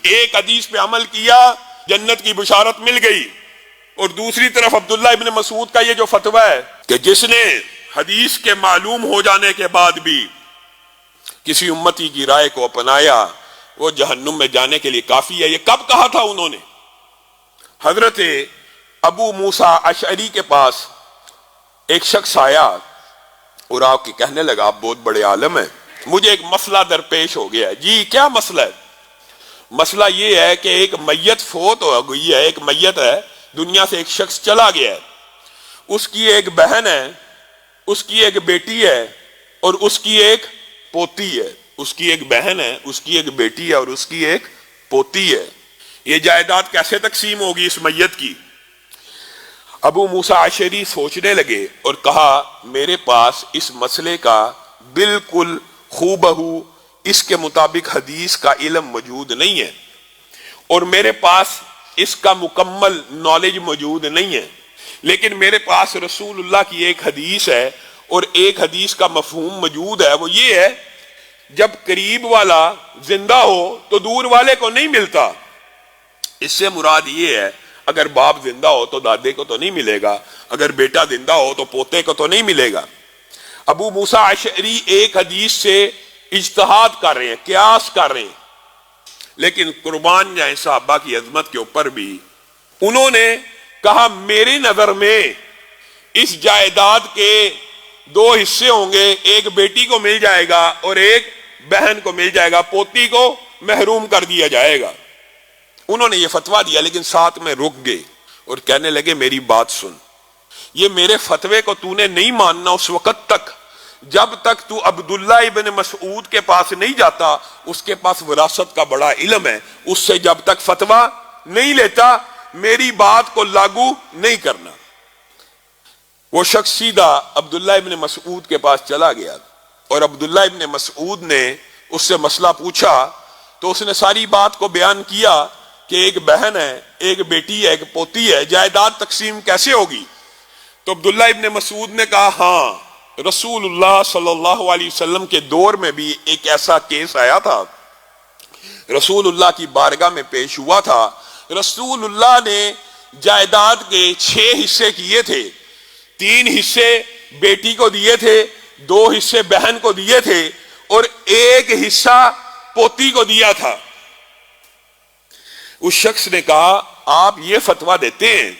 ایک حدیث پہ عمل کیا جنت کی بشارت مل گئی، اور دوسری طرف عبداللہ ابن مسعود کا یہ جو فتویٰ ہے کہ جس نے حدیث کے معلوم ہو جانے کے بعد بھی کسی امتی کی رائے کو اپنایا وہ جہنم میں جانے کے لیے کافی ہے۔ یہ کب کہا تھا انہوں نے؟ حضرت ابو موسیٰ اشعری کے پاس ایک شخص آیا اور آ کے کہنے لگا آپ بہت بڑے عالم ہیں، مجھے ایک مسئلہ درپیش ہو گیا ہے۔ جی کیا مسئلہ ہے؟ مسئلہ یہ ہے کہ ایک میت فوت ہو گئی ہے، ایک میت ہے، دنیا سے ایک شخص چلا گیا ہے، اس کی ایک بہن ہے، اس کی ایک بیٹی ہے اور اس کی ایک پوتی ہے۔ اس کی ایک بہن ہے، اس کی ایک بیٹی ہے اور اس کی ایک پوتی ہے۔ یہ جائیداد کیسے تقسیم ہوگی اس میت کی؟ ابو موسیٰ اشعری سوچنے لگے اور کہا میرے پاس اس مسئلے کا بالکل ہو بہو اس کے مطابق حدیث کا علم موجود نہیں ہے، اور میرے پاس اس کا مکمل نالج موجود نہیں ہے، لیکن میرے پاس رسول اللہ کی ایک حدیث ہے، اور ایک حدیث کا مفہوم موجود ہے، وہ یہ ہے جب قریب والا زندہ ہو تو دور والے کو نہیں ملتا۔ اس سے مراد یہ ہے اگر باپ زندہ ہو تو دادے کو تو نہیں ملے گا، اگر بیٹا زندہ ہو تو پوتے کو تو نہیں ملے گا۔ ابو موسیٰ اشعری ایک حدیث سے اجتہاد کر رہے ہیں، قیاس کر رہے ہیں، لیکن قربان جائیں صحابہ کی عظمت کے اوپر بھی انہوں نے کہا میری نظر میں اس جائیداد کے دو حصے ہوں گے، ایک بیٹی کو مل جائے گا اور ایک بہن کو مل جائے گا، پوتی کو محروم کر دیا جائے گا۔ انہوں نے یہ فتویٰ دیا لیکن ساتھ میں رک گئے اور کہنے لگے میری بات سن، یہ میرے فتوے کو تو نے نہیں ماننا اس وقت تک جب تک تو عبداللہ ابن مسعود کے پاس نہیں جاتا، اس کے پاس وراثت کا بڑا علم ہے، اس سے جب تک فتویٰ نہیں لیتا میری بات کو لاگو نہیں کرنا۔ وہ شخص سیدھا عبداللہ ابن مسعود کے پاس چلا گیا اور عبداللہ ابن مسعود نے اس سے مسئلہ پوچھا تو اس نے ساری بات کو بیان کیا کہ ایک بہن ہے، ایک بیٹی ہے، ایک پوتی ہے، جائیداد تقسیم کیسے ہوگی؟ تو عبداللہ ابن مسعود نے کہا ہاں رسول اللہ صلی اللہ علیہ وسلم کے دور میں بھی ایک ایسا کیس آیا تھا، رسول اللہ کی بارگاہ میں پیش ہوا تھا، رسول اللہ نے جائیداد کے 6 حصے کیے تھے، 3 حصے بیٹی کو دیے تھے، 2 حصے بہن کو دیے تھے اور 1 حصہ پوتی کو دیا تھا۔ اس شخص نے کہا آپ یہ فتویٰ دیتے ہیں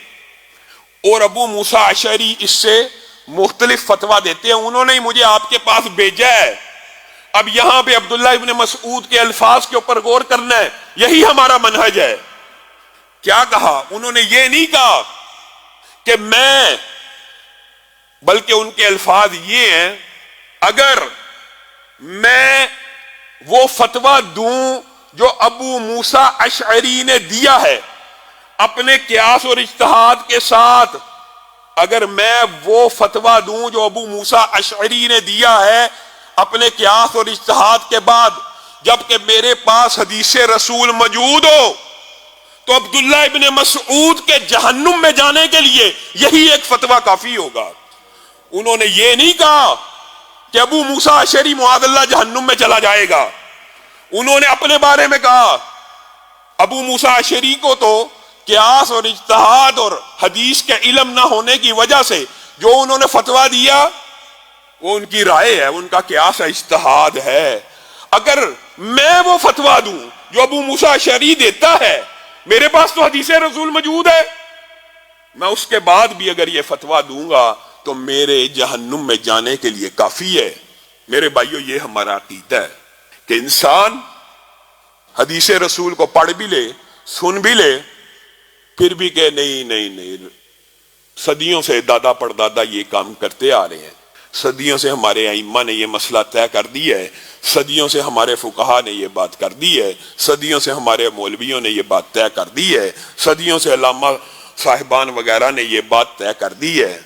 اور ابو موسیٰ اشعری اس سے مختلف فتویٰ دیتے ہیں، انہوں نے مجھے آپ کے پاس بھیجا ہے، اب یہاں پہ عبداللہ ابن مسعود کے الفاظ کے اوپر غور کرنا ہے، یہی ہمارا منہج ہے۔ کیا کہا؟ انہوں نے یہ نہیں کہا کہ میں، بلکہ ان کے الفاظ یہ ہیں اگر میں وہ فتویٰ دوں جو ابو موسیٰ اشعری نے دیا ہے اپنے قیاس اور اجتہاد کے ساتھ، اگر میں وہ فتویٰ دوں جو ابو موسیٰ اشعری نے دیا ہے اپنے قیاس اور اجتہاد کے بعد، جبکہ میرے پاس حدیث رسول موجود ہو، تو عبداللہ ابن مسعود کے جہنم میں جانے کے لیے یہی ایک فتویٰ کافی ہوگا۔ انہوں نے یہ نہیں کہا کہ ابو موسیٰ اشعری معاذ اللہ جہنم میں چلا جائے گا، انہوں نے اپنے بارے میں کہا ابو موسیٰ اشعری کو تو قیاس اور اجتہاد اور حدیث کے علم نہ ہونے کی وجہ سے جو انہوں نے فتویٰ دیا وہ ان کی رائے ہے، ان کا قیاس اجتہاد ہے۔ اگر میں وہ فتویٰ دوں جو ابو موسیٰ اشعری دیتا ہے، میرے پاس تو حدیث رسول موجود ہے، میں اس کے بعد بھی اگر یہ فتویٰ دوں گا تو میرے جہنم میں جانے کے لیے کافی ہے۔ میرے بھائیو یہ ہمارا عقیدہ ہے کہ انسان حدیث رسول کو پڑھ بھی لے، سن بھی لے، پھر بھی کہ نہیں صدیوں سے دادا پردادا یہ کام کرتے آ رہے ہیں، صدیوں سے ہمارے ائمہ نے یہ مسئلہ طے کر دی ہے، صدیوں سے ہمارے فقہا نے یہ بات کر دی ہے، صدیوں سے ہمارے مولویوں نے یہ بات طے کر دی ہے، صدیوں سے علامہ صاحبان وغیرہ نے یہ بات طے کر دی ہے۔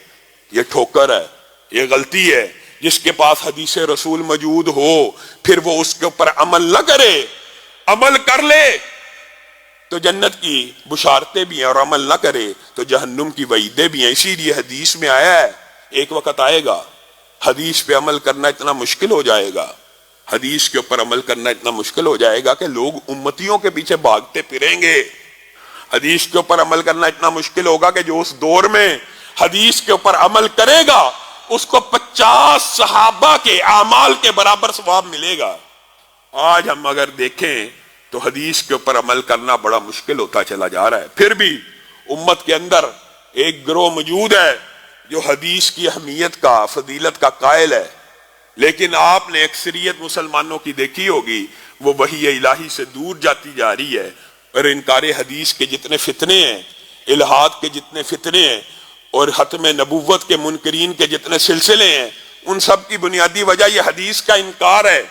یہ ٹھوکر ہے، یہ غلطی ہے۔ جس کے پاس حدیث رسول موجود ہو پھر وہ اس کے اوپر عمل نہ کرے، عمل کر لے تو جنت کی بشارتیں بھی ہیں، اور عمل نہ کرے تو جہنم کی وعیدیں بھی ہیں۔ اسی لیے حدیث میں آیا ہے ایک وقت آئے گا حدیث پہ عمل کرنا اتنا مشکل ہو جائے گا، حدیث کے اوپر عمل کرنا اتنا مشکل ہو جائے گا کہ لوگ امتیوں کے پیچھے بھاگتے پھریں گے. حدیث کے اوپر عمل کرنا اتنا مشکل ہوگا کہ جو اس دور میں حدیث کے اوپر عمل کرے گا اس کو 50 صحابہ کے اعمال کے برابر ثواب ملے گا. آج ہم اگر دیکھیں تو حدیث کے اوپر عمل کرنا بڑا مشکل ہوتا چلا جا رہا ہے. پھر بھی امت کے اندر ایک گروہ موجود ہے جو حدیث کی اہمیت کا، فضیلت کا قائل ہے، لیکن آپ نے اکثریت مسلمانوں کی دیکھی ہوگی وہ وحی الہی سے دور جاتی جا رہی ہے، اور انکار حدیث کے جتنے فتنے ہیں، الہاد کے جتنے فتنے ہیں، اور ختم نبوت کے منکرین کے جتنے سلسلے ہیں، ان سب کی بنیادی وجہ یہ حدیث کا انکار ہے.